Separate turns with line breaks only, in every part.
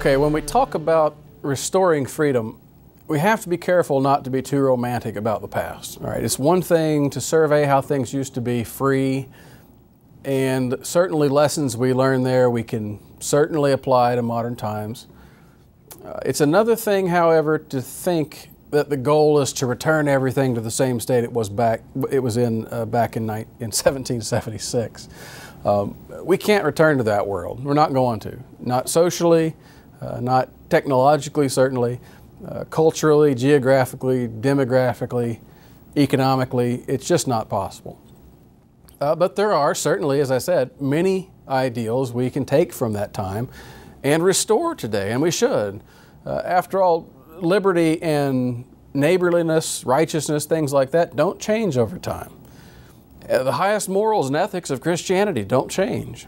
Okay, when we talk about restoring freedom, we have to be careful not to be too romantic about the past. All right, it's one thing to survey how things used to be free, and certainly lessons we learn there we can certainly apply to modern times. It's another thing, however, to think that the goal is to return everything to the same state it was in back in 1776. We can't return to that world. We're not going to. Not socially, not technologically, certainly, culturally, geographically, demographically, economically. It's just not possible. But there are certainly, as I said, many ideals we can take from that time and restore today, and we should. After all, liberty and neighborliness, righteousness, things like that don't change over time. The highest morals and ethics of Christianity don't change.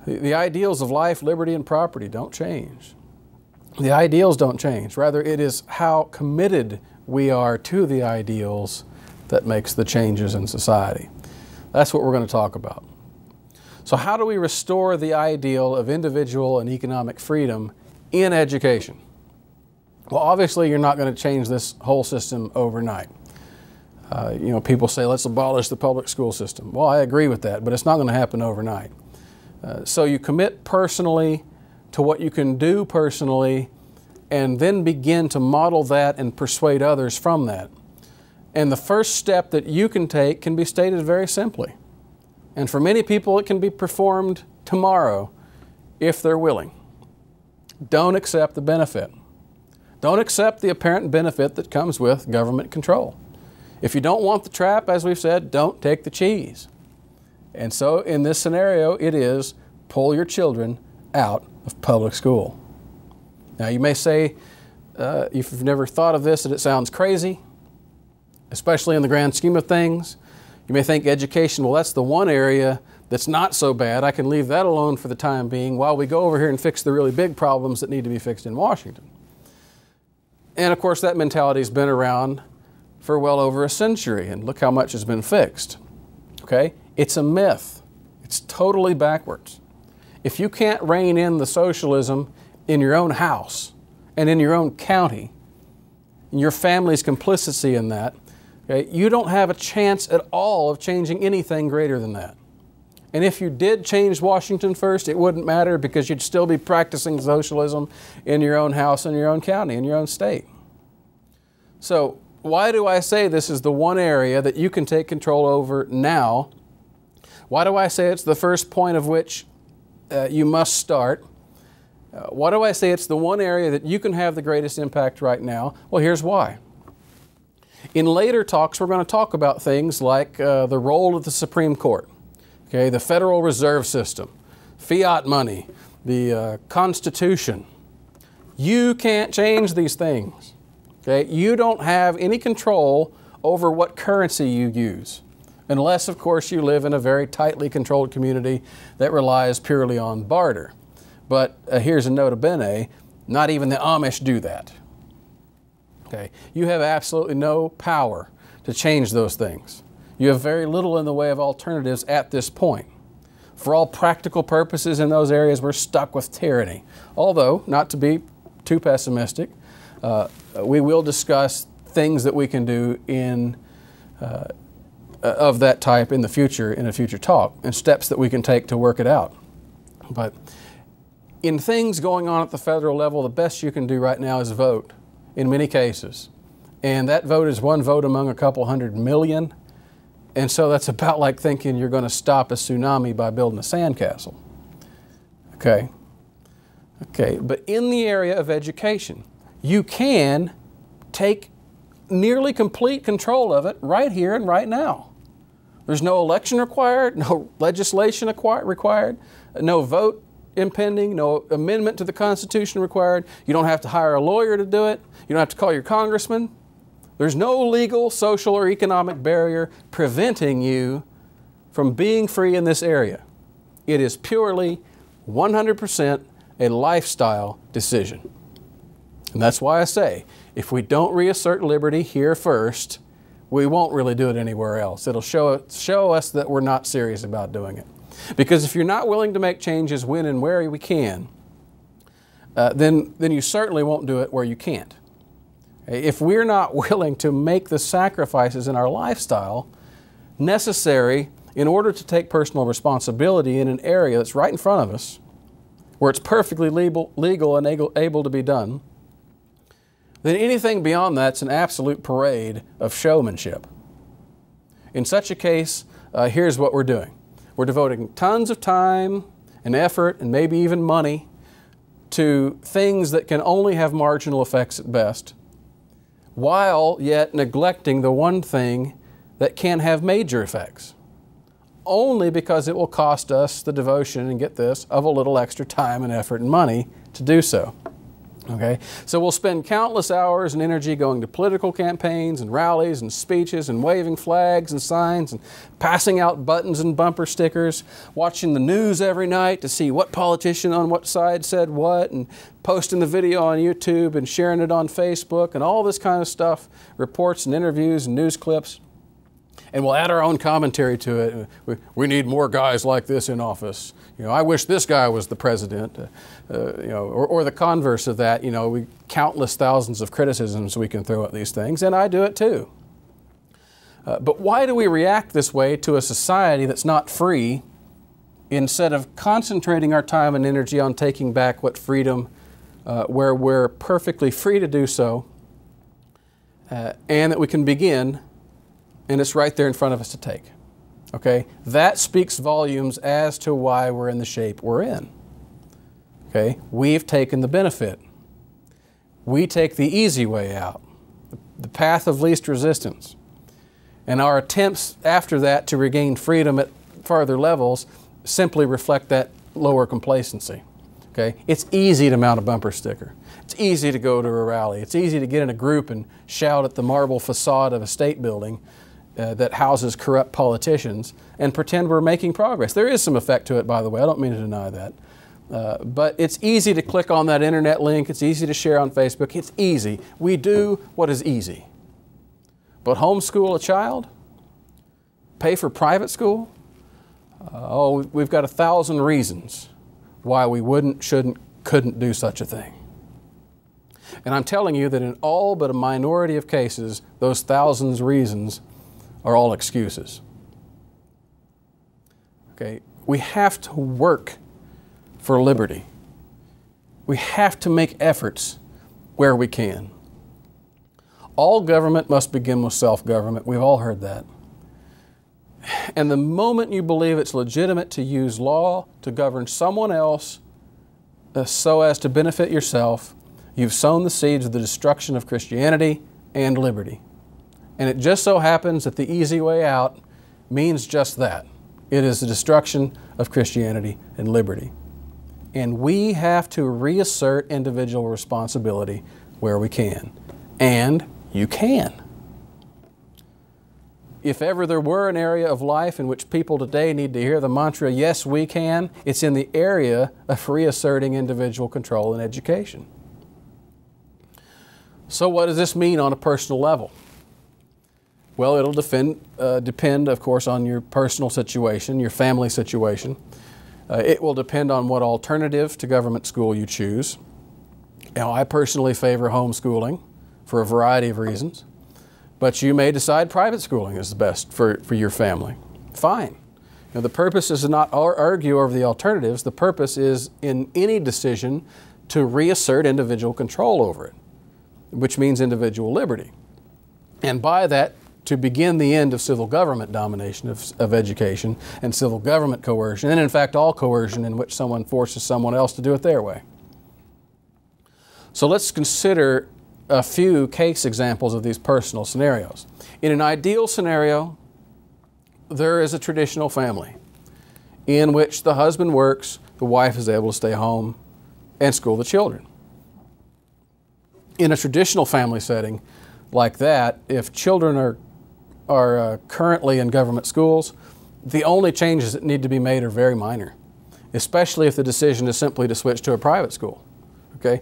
The ideals of life, liberty, and property don't change. The ideals don't change. Rather, it is how committed we are to the ideals that makes the changes in society. That's what we're going to talk about. So how do we restore the ideal of individual and economic freedom in education? Well, obviously, you're not going to change this whole system overnight. People say, let's abolish the public school system. Well, I agree with that, but it's not going to happen overnight. So you commit personally to what you can do personally, and then begin to model that and persuade others from that. And the first step that you can take can be stated very simply. And for many people, it can be performed tomorrow if they're willing. Don't accept the benefit. Don't accept the apparent benefit that comes with government control. If you don't want the trap, as we've said, don't take the cheese. And so in this scenario, it is pull your children out of public school. Now you may say, if you've never thought of this, that it sounds crazy, especially in the grand scheme of things. You may think education, well, that's the one area that's not so bad. I can leave that alone for the time being while we go over here and fix the really big problems that need to be fixed in Washington. And of course, that mentality has been around for well over a century, and look how much has been fixed. Okay? It's a myth. It's totally backwards. If you can't rein in the socialism in your own house and in your own county, and your family's complicity in that, okay, you don't have a chance at all of changing anything greater than that. And if you did change Washington first, it wouldn't matter because you'd still be practicing socialism in your own house, in your own county, in your own state. So why do I say this is the one area that you can take control over now? Why do I say it's the first point of which you must start? Why do I say it's the one area that you can have the greatest impact right now? Well, here's why. In later talks, we're going to talk about things like the role of the Supreme Court, okay, the Federal Reserve System, fiat money, the Constitution. You can't change these things. Okay? You don't have any control over what currency you use, unless, of course, you live in a very tightly controlled community that relies purely on barter. But here's a nota bene, not even the Amish do that. Okay? You have absolutely no power to change those things. You have very little in the way of alternatives at this point. For all practical purposes in those areas, we're stuck with tyranny. Although, not to be too pessimistic, we will discuss things that we can do of that type in the future, in a future talk, and steps that we can take to work it out. But in things going on at the federal level, the best you can do right now is vote, in many cases. And that vote is one vote among a couple 100 million. And so that's about like thinking you're going to stop a tsunami by building a sandcastle. Okay? Okay, but in the area of education, you can take nearly complete control of it right here and right now. There's no election required, no legislation required, no vote impending, no amendment to the Constitution required. You don't have to hire a lawyer to do it. You don't have to call your congressman. There's no legal, social, or economic barrier preventing you from being free in this area. It is purely 100% a lifestyle decision. And that's why I say, if we don't reassert liberty here first, we won't really do it anywhere else. It'll show us that we're not serious about doing it. Because if you're not willing to make changes when and where we can, then you certainly won't do it where you can't. If we're not willing to make the sacrifices in our lifestyle necessary in order to take personal responsibility in an area that's right in front of us, where it's perfectly legal and able to be done, then anything beyond that's an absolute parade of showmanship. In such a case, here's what we're doing. We're devoting tons of time and effort and maybe even money to things that can only have marginal effects at best, while yet neglecting the one thing that can have major effects, only because it will cost us the devotion, and get this, of a little extra time and effort and money to do so. Okay? So we'll spend countless hours and energy going to political campaigns and rallies and speeches and waving flags and signs and passing out buttons and bumper stickers, watching the news every night to see what politician on what side said what, and posting the video on YouTube and sharing it on Facebook and all this kind of stuff, reports and interviews and news clips. And we'll add our own commentary to it. We need more guys like this in office. You know, I wish this guy was the president. Or the converse of that. You know, countless thousands of criticisms we can throw at these things, and I do it too. But why do we react this way to a society that's not free, instead of concentrating our time and energy on taking back what freedom, where we're perfectly free to do so, and that we can begin, and it's right there in front of us to take. Okay? That speaks volumes as to why we're in the shape we're in. Okay? We've taken the benefit. We take the easy way out, the path of least resistance. And our attempts after that to regain freedom at farther levels simply reflect that lower complacency. Okay? It's easy to mount a bumper sticker. It's easy to go to a rally. It's easy to get in a group and shout at the marble facade of a state building that houses corrupt politicians and pretend we're making progress. There is some effect to it, by the way. I don't mean to deny that. But it's easy to click on that internet link. It's easy to share on Facebook. It's easy. We do what is easy. But homeschool a child? Pay for private school? We've got 1,000 reasons why we wouldn't, shouldn't, couldn't do such a thing. And I'm telling you that in all but a minority of cases, those thousands of reasons are all excuses. Okay? We have to work for liberty. We have to make efforts where we can. All government must begin with self-government. We've all heard that. And the moment you believe it's legitimate to use law to govern someone else so as to benefit yourself, you've sown the seeds of the destruction of Christianity and liberty. And it just so happens that the easy way out means just that. It is the destruction of Christianity and liberty. And we have to reassert individual responsibility where we can. And you can. If ever there were an area of life in which people today need to hear the mantra, yes, we can, it's in the area of reasserting individual control in education. So what does this mean on a personal level? Well, it'll depend, of course, on your personal situation, your family situation. It will depend on what alternative to government school you choose. Now, I personally favor homeschooling for a variety of reasons, but you may decide private schooling is the best for your family. Fine. Now, the purpose is to not argue over the alternatives. The purpose is, in any decision, to reassert individual control over it, which means individual liberty. And by that, to begin the end of civil government domination of education and civil government coercion, and in fact all coercion in which someone forces someone else to do it their way. So let's consider a few case examples of these personal scenarios. In an ideal scenario, there is a traditional family in which the husband works, the wife is able to stay home and school the children. In a traditional family setting like that, if children are currently in government schools, the only changes that need to be made are very minor, especially if the decision is simply to switch to a private school. Okay?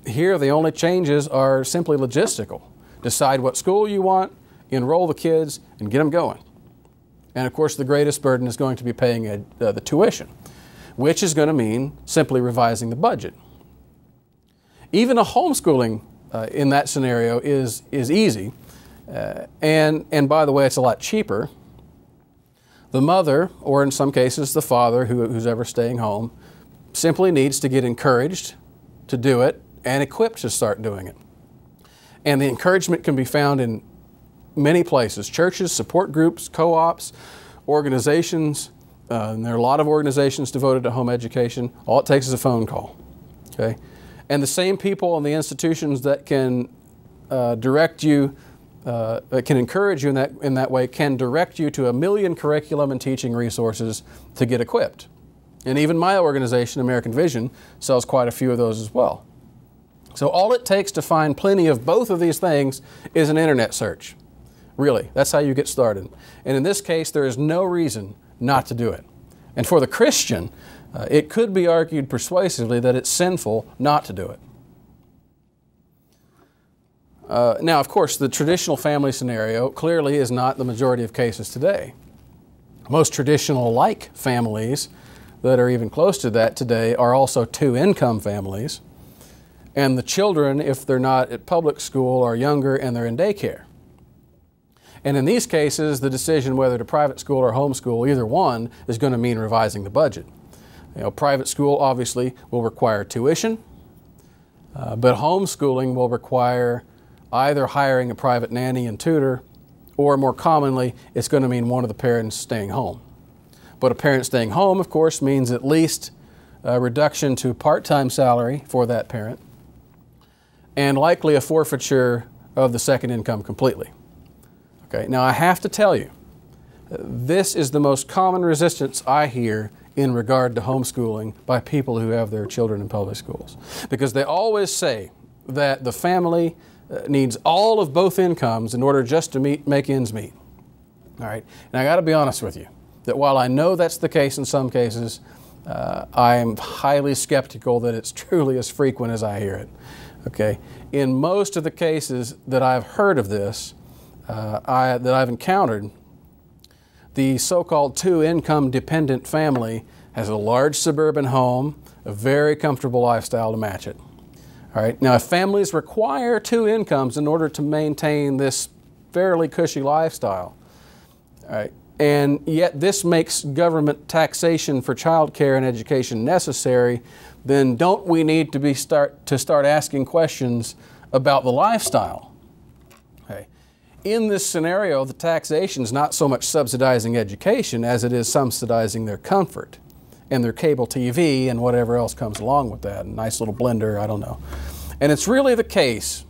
Here, the only changes are simply logistical. Decide what school you want, enroll the kids, and get them going. And of course, the greatest burden is going to be paying the tuition, which is going to mean simply revising the budget. Even a homeschooling in that scenario is easy. And by the way, it's a lot cheaper. The mother, or in some cases the father who's ever staying home, simply needs to get encouraged to do it and equipped to start doing it. And the encouragement can be found in many places: churches, support groups, co-ops, organizations. And there are a lot of organizations devoted to home education. All it takes is a phone call. Okay? And the same people in the institutions that can direct you, that can encourage you in that way, can direct you to a million curriculum and teaching resources to get equipped. And even my organization, American Vision, sells quite a few of those as well. So all it takes to find plenty of both of these things is an internet search. Really, that's how you get started. And in this case, there is no reason not to do it. And for the Christian, it could be argued persuasively that it's sinful not to do it. Now, of course, the traditional family scenario clearly is not the majority of cases today. Most traditional-like families that are even close to that today are also two-income families. And the children, if they're not at public school, are younger and they're in daycare. And in these cases, the decision whether to private school or homeschool, either one, is going to mean revising the budget. Private school obviously will require tuition, but homeschooling will require either hiring a private nanny and tutor, or more commonly, it's going to mean one of the parents staying home. But a parent staying home, of course, means at least a reduction to part-time salary for that parent, and likely a forfeiture of the second income completely. Okay, now I have to tell you, this is the most common resistance I hear in regard to homeschooling by people who have their children in public schools. Because they always say that the family needs all of both incomes in order just to make ends meet. All right, and I got to be honest with you, that while I know that's the case in some cases, I'm highly skeptical that it's truly as frequent as I hear it. Okay, in most of the cases that I've heard of this, that I've encountered, the so-called two-income dependent family has a large suburban home, a very comfortable lifestyle to match it. All right, now if families require two incomes in order to maintain this fairly cushy lifestyle, all right, and yet this makes government taxation for child care and education necessary, then don't we need to start asking questions about the lifestyle? Okay. In this scenario, the taxation is not so much subsidizing education as it is subsidizing their comfort and their cable TV and whatever else comes along with that. A nice little blender, I don't know. And it's really the case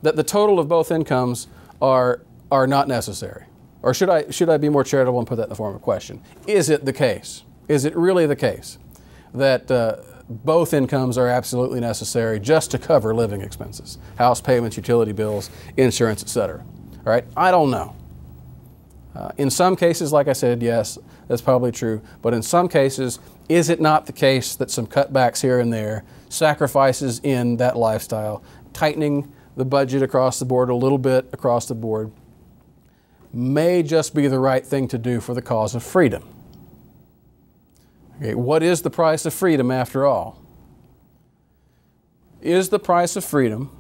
that the total of both incomes are not necessary. Or should I be more charitable and put that in the form of a question? Is it the case? Is it really the case that both incomes are absolutely necessary just to cover living expenses, house payments, utility bills, insurance, etc.? All right, I don't know. In some cases, like I said, yes, that's probably true. But in some cases, is it not the case that some cutbacks here and there, sacrifices in that lifestyle, tightening the budget across the board a little bit across the board, may just be the right thing to do for the cause of freedom? Okay, what is the price of freedom after all? Is the price of freedom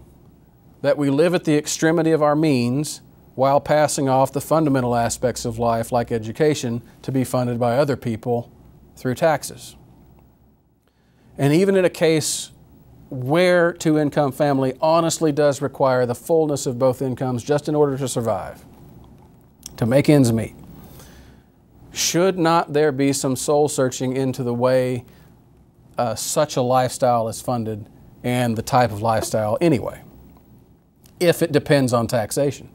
that we live at the extremity of our means while passing off the fundamental aspects of life, like education, to be funded by other people through taxes? And even in a case where two-income family honestly does require the fullness of both incomes just in order to survive, to make ends meet, should not there be some soul-searching into the way such a lifestyle is funded and the type of lifestyle anyway, if it depends on taxation?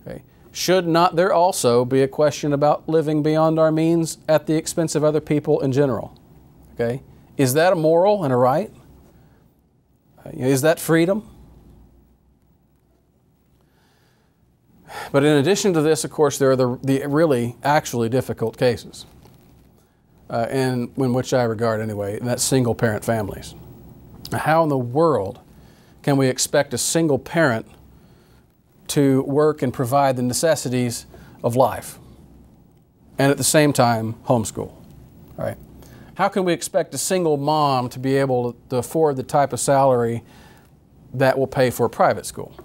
Okay. Should not there also be a question about living beyond our means at the expense of other people in general? Okay. Is that a moral and a right? Is that freedom? But in addition to this, of course, there are the really actually difficult cases, and in which I regard anyway, and that's single-parent families. How in the world can we expect a single parent to work and provide the necessities of life and at the same time homeschool? All right. how can we expect a single mom to be able to afford the type of salary that will pay for a private school?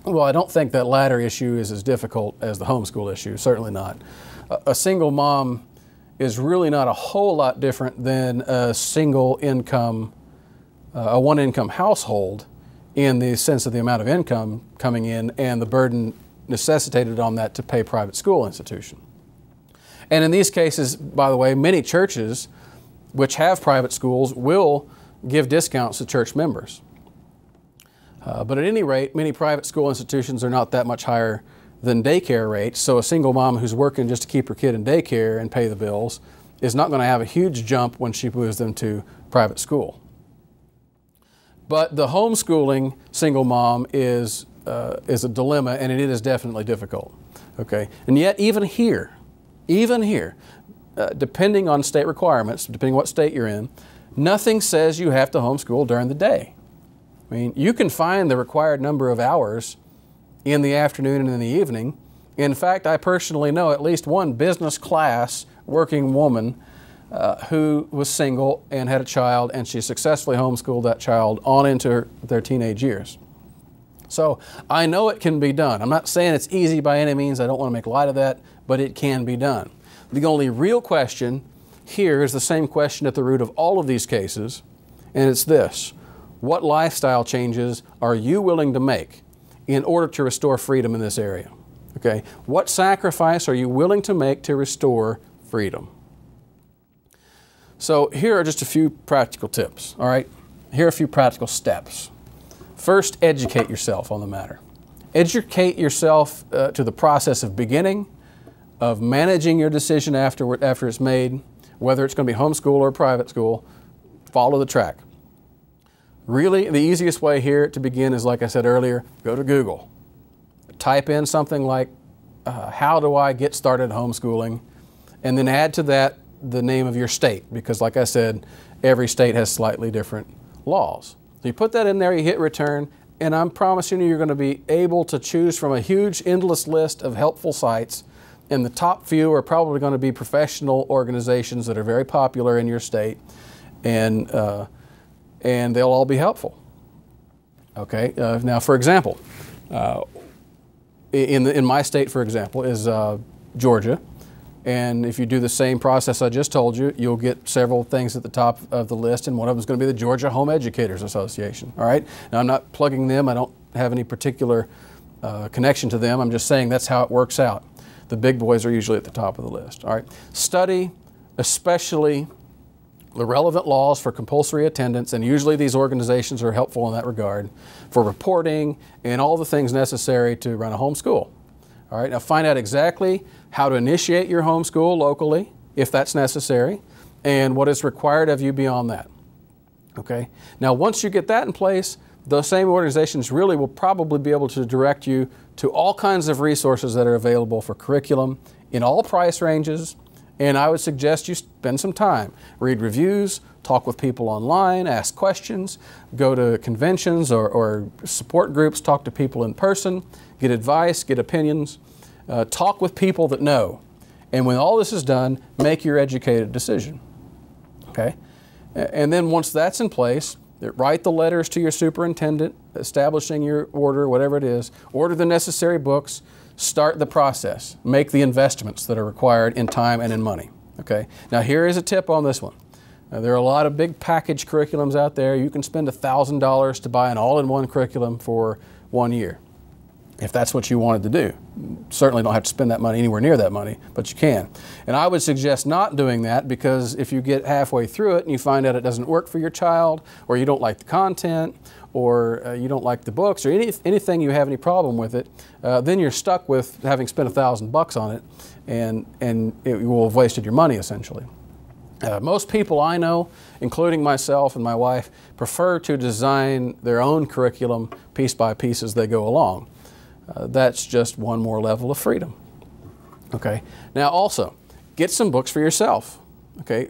Well, I don't think that latter issue is as difficult as the homeschool issue, certainly not. A single mom is really not a whole lot different than a single income, a one income household, in the sense of the amount of income coming in and the burden necessitated on that to pay private school institution. And in these cases, by the way, many churches which have private schools will give discounts to church members. But at any rate, many private school institutions are not that much higher than daycare rates, so a single mom who's working just to keep her kid in daycare and pay the bills is not going to have a huge jump when she moves them to private school. But the homeschooling single mom is a dilemma, and it is definitely difficult. Okay, and yet even here, depending on state requirements, depending what state you're in, nothing says you have to homeschool during the day. I mean, you can find the required number of hours in the afternoon and in the evening. In fact, I personally know at least one business class working woman who was single and had a child, and she successfully homeschooled that child on into their teenage years. So I know it can be done. I'm not saying it's easy by any means. I don't want to make light of that, but it can be done. The only real question here is the same question at the root of all of these cases, and it's this: what lifestyle changes are you willing to make in order to restore freedom in this area? Okay, what sacrifice are you willing to make to restore freedom? So here are just a few practical tips, all right? Here are a few practical steps. First, educate yourself on the matter. Educate yourself to the process of beginning, of managing your decision after it's made, whether it's going to be homeschool or private school. Follow the track. Really, the easiest way here to begin is, like I said earlier, go to Google. Type in something like, how do I get started homeschooling? And then add to that the name of your state, because like I said, every state has slightly different laws. So you put that in there, you hit return, and I'm promising you're going to be able to choose from a huge, endless list of helpful sites, and the top few are probably going to be professional organizations that are very popular in your state, and they'll all be helpful. Okay, now for example, in my state, for example, is Georgia. And if you do the same process I just told you, you'll get several things at the top of the list, and one of them is going to be the Georgia Home Educators Association. All right? Now, I'm not plugging them. I don't have any particular connection to them. I'm just saying that's how it works out. The big boys are usually at the top of the list. All right? Study, especially the relevant laws for compulsory attendance, and usually these organizations are helpful in that regard, for reporting and all the things necessary to run a homeschool. All right, now find out exactly how to initiate your homeschool locally, if that's necessary, and what is required of you beyond that. Okay, now once you get that in place, those same organizations really will probably be able to direct you to all kinds of resources that are available for curriculum in all price ranges, and I would suggest you spend some time. Read reviews, talk with people online, ask questions, go to conventions or support groups, talk to people in person, get advice, get opinions, talk with people that know. And when all this is done, make your educated decision. Okay? And then once that's in place, write the letters to your superintendent, establishing your order, whatever it is, order the necessary books, start the process, make the investments that are required in time and in money. Okay? Now here is a tip on this one. There are a lot of big package curriculums out there. You can spend $1,000 to buy an all-in-one curriculum for 1 year, if that's what you wanted to do. Certainly don't have to spend that money anywhere near that money, but you can. And I would suggest not doing that, because if you get halfway through it and you find out it doesn't work for your child, or you don't like the content, or you don't like the books, or anything you have any problem with it, then you're stuck with having spent $1,000 on it, and you will have wasted your money essentially. Most people I know, including myself and my wife, prefer to design their own curriculum piece by piece as they go along. That's just one more level of freedom. Okay. Now also, get some books for yourself. Okay.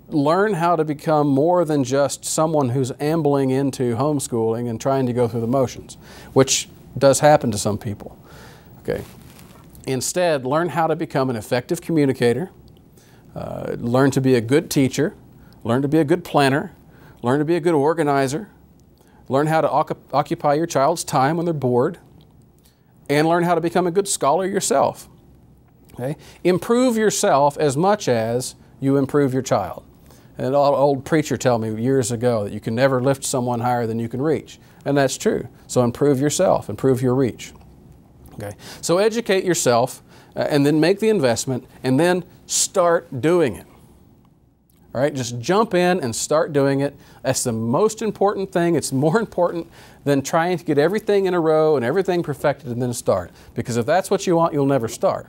Learn how to become more than just someone who's ambling into homeschooling and trying to go through the motions, which does happen to some people. Okay. Instead, learn how to become an effective communicator. Learn to be a good teacher, learn to be a good planner, learn to be a good organizer, learn how to occupy your child's time when they're bored, and learn how to become a good scholar yourself. Okay? Improve yourself as much as you improve your child. An old preacher told me years ago that you can never lift someone higher than you can reach. And that's true. So improve yourself, improve your reach. Okay? So educate yourself and then make the investment and then start doing it. All right? Just jump in and start doing it. That's the most important thing. It's more important than trying to get everything in a row and everything perfected and then start. Because if that's what you want, you'll never start.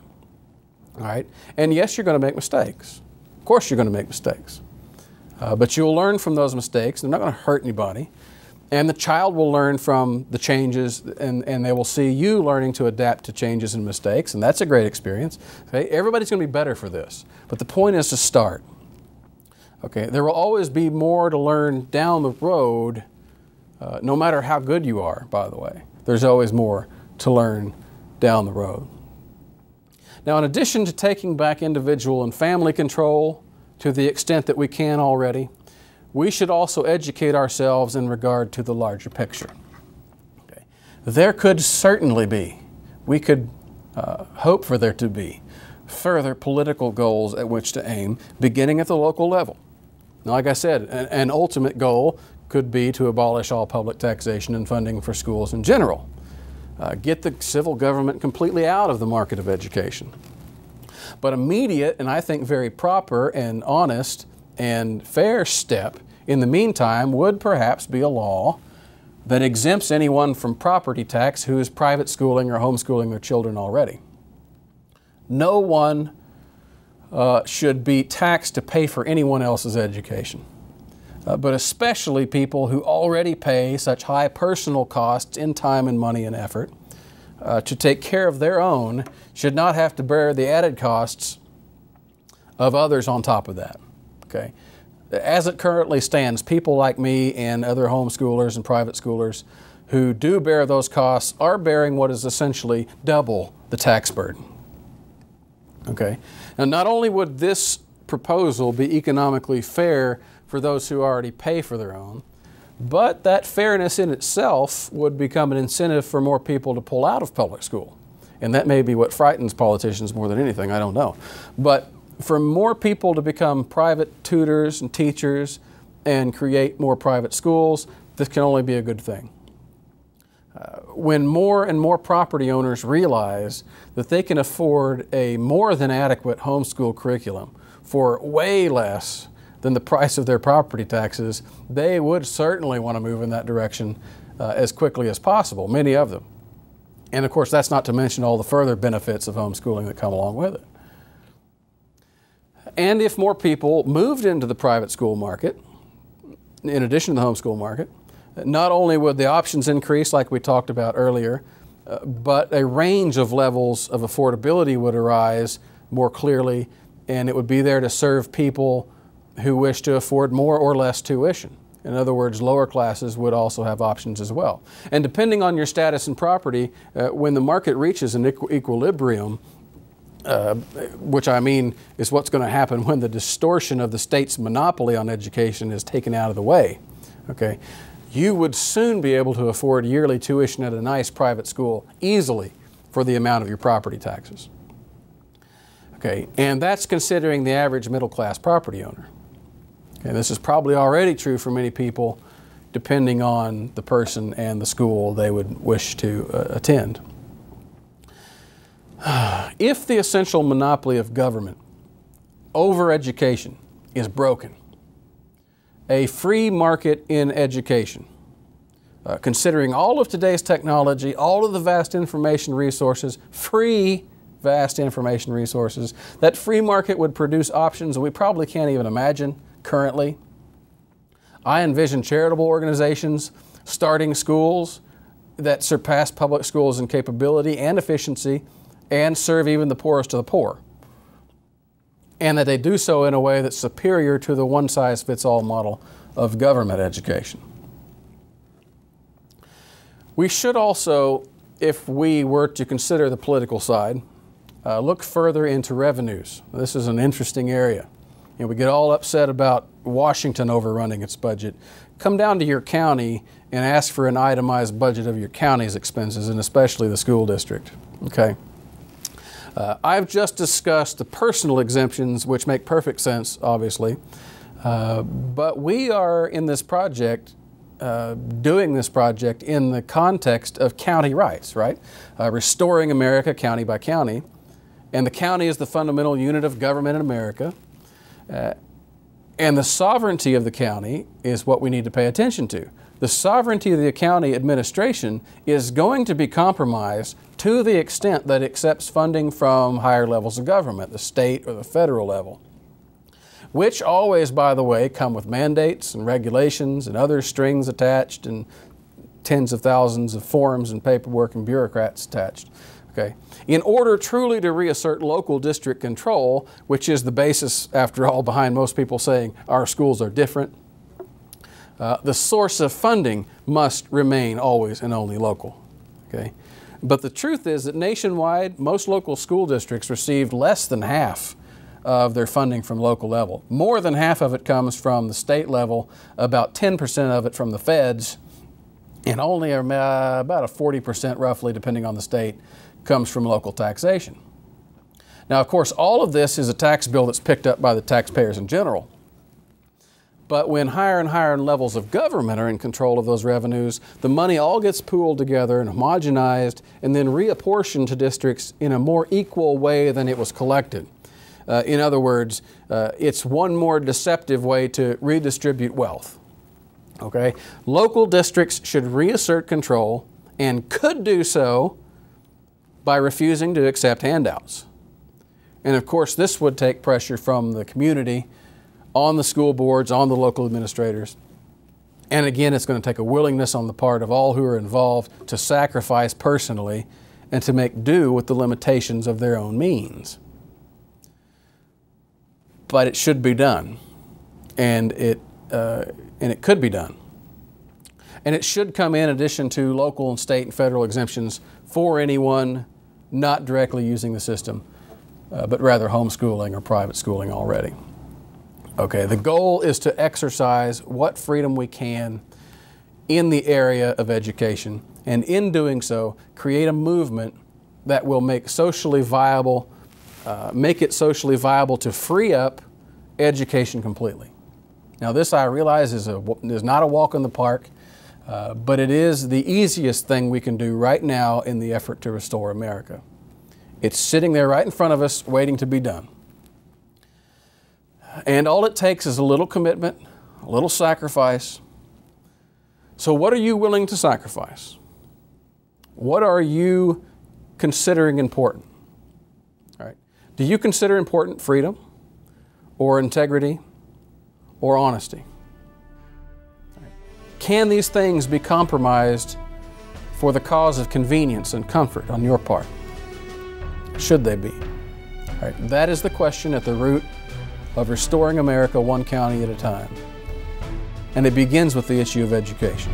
All right? And yes, you're going to make mistakes. Of course you're going to make mistakes. But you'll learn from those mistakes. They're not going to hurt anybody. And the child will learn from the changes, and they will see you learning to adapt to changes and mistakes, and that's a great experience. Okay? Everybody's going to be better for this. But the point is to start. Okay? There will always be more to learn down the road, no matter how good you are, by the way. There's always more to learn down the road. Now, in addition to taking back individual and family control to the extent that we can already, we should also educate ourselves in regard to the larger picture. Okay. There could certainly be, we could hope for there to be, further political goals at which to aim, beginning at the local level. Now, like I said, an ultimate goal could be to abolish all public taxation and funding for schools in general. Get the civil government completely out of the market of education. But immediate, and I think very proper and honest and fair step in the meantime would perhaps be a law that exempts anyone from property tax who is private schooling or homeschooling their children already. No one should be taxed to pay for anyone else's education, but especially people who already pay such high personal costs in time and money and effort to take care of their own should not have to bear the added costs of others on top of that. Okay? As it currently stands, people like me and other homeschoolers and private schoolers who do bear those costs are bearing what is essentially double the tax burden. Okay? Now, not only would this proposal be economically fair for those who already pay for their own, but that fairness in itself would become an incentive for more people to pull out of public school. And that may be what frightens politicians more than anything, I don't know. But for more people to become private tutors and teachers and create more private schools, this can only be a good thing. When more and more property owners realize that they can afford a more than adequate homeschool curriculum for way less than the price of their property taxes, they would certainly want to move in that direction as quickly as possible, many of them. And of course, that's not to mention all the further benefits of homeschooling that come along with it. And if more people moved into the private school market, in addition to the homeschool market, not only would the options increase like we talked about earlier, but a range of levels of affordability would arise more clearly, and it would be there to serve people who wish to afford more or less tuition. In other words, lower classes would also have options as well. And depending on your status and property, when the market reaches an equilibrium, which I mean is what's going to happen when the distortion of the state's monopoly on education is taken out of the way, okay, you would soon be able to afford yearly tuition at a nice private school easily for the amount of your property taxes. Okay, and that's considering the average middle-class property owner. Okay, this is probably already true for many people, depending on the person and the school they would wish to attend. If the essential monopoly of government over education is broken, a free market in education, considering all of today's technology, all of the vast information resources, free vast information resources, that free market would produce options that we probably can't even imagine currently. I envision charitable organizations starting schools that surpass public schools in capability and efficiency and serve even the poorest of the poor. And that they do so in a way that's superior to the one-size-fits-all model of government education. We should also, if we were to consider the political side, look further into revenues. This is an interesting area. You know, we get all upset about Washington overrunning its budget, come down to your county and ask for an itemized budget of your county's expenses, and especially the school district. Okay. I've just discussed the personal exemptions, which make perfect sense, obviously. But we are in this project, doing this project in the context of county rights, right? Restoring America county by county. And the county is the fundamental unit of government in America. And the sovereignty of the county is what we need to pay attention to. The sovereignty of the county administration is going to be compromised to the extent that it accepts funding from higher levels of government, the state or the federal level, which always, by the way, come with mandates and regulations and other strings attached and tens of thousands of forms and paperwork and bureaucrats attached. Okay. In order truly to reassert local district control, which is the basis, after all, behind most people saying our schools are different, the source of funding must remain always and only local. Okay. But the truth is that nationwide, most local school districts received less than half of their funding from local level. More than half of it comes from the state level, about 10% of it from the feds, and only about a 40% roughly, depending on the state, comes from local taxation. Now, of course, all of this is a tax bill that's picked up by the taxpayers in general. But when higher and higher levels of government are in control of those revenues, the money all gets pooled together and homogenized and then reapportioned to districts in a more equal way than it was collected. In other words, it's one more deceptive way to redistribute wealth. Okay? Local districts should reassert control and could do so by refusing to accept handouts. And of course, this would take pressure from the community on the school boards, on the local administrators. And again, it's going to take a willingness on the part of all who are involved to sacrifice personally and to make do with the limitations of their own means. But it should be done, and it could be done. And it should come in addition to local and state and federal exemptions for anyone not directly using the system, but rather homeschooling or private schooling already. Okay, the goal is to exercise what freedom we can in the area of education, and in doing so, create a movement that will make it socially viable to free up education completely. Now, this, I realize, is not a walk in the park, but it is the easiest thing we can do right now in the effort to restore America. It's sitting there right in front of us, waiting to be done. And all it takes is a little commitment, a little sacrifice. So what are you willing to sacrifice? What are you considering important? All right. Do you consider important freedom or integrity or honesty? Can these things be compromised for the cause of convenience and comfort on your part? Should they be? All right. That is the question at the root of restoring America one county at a time. And it begins with the issue of education.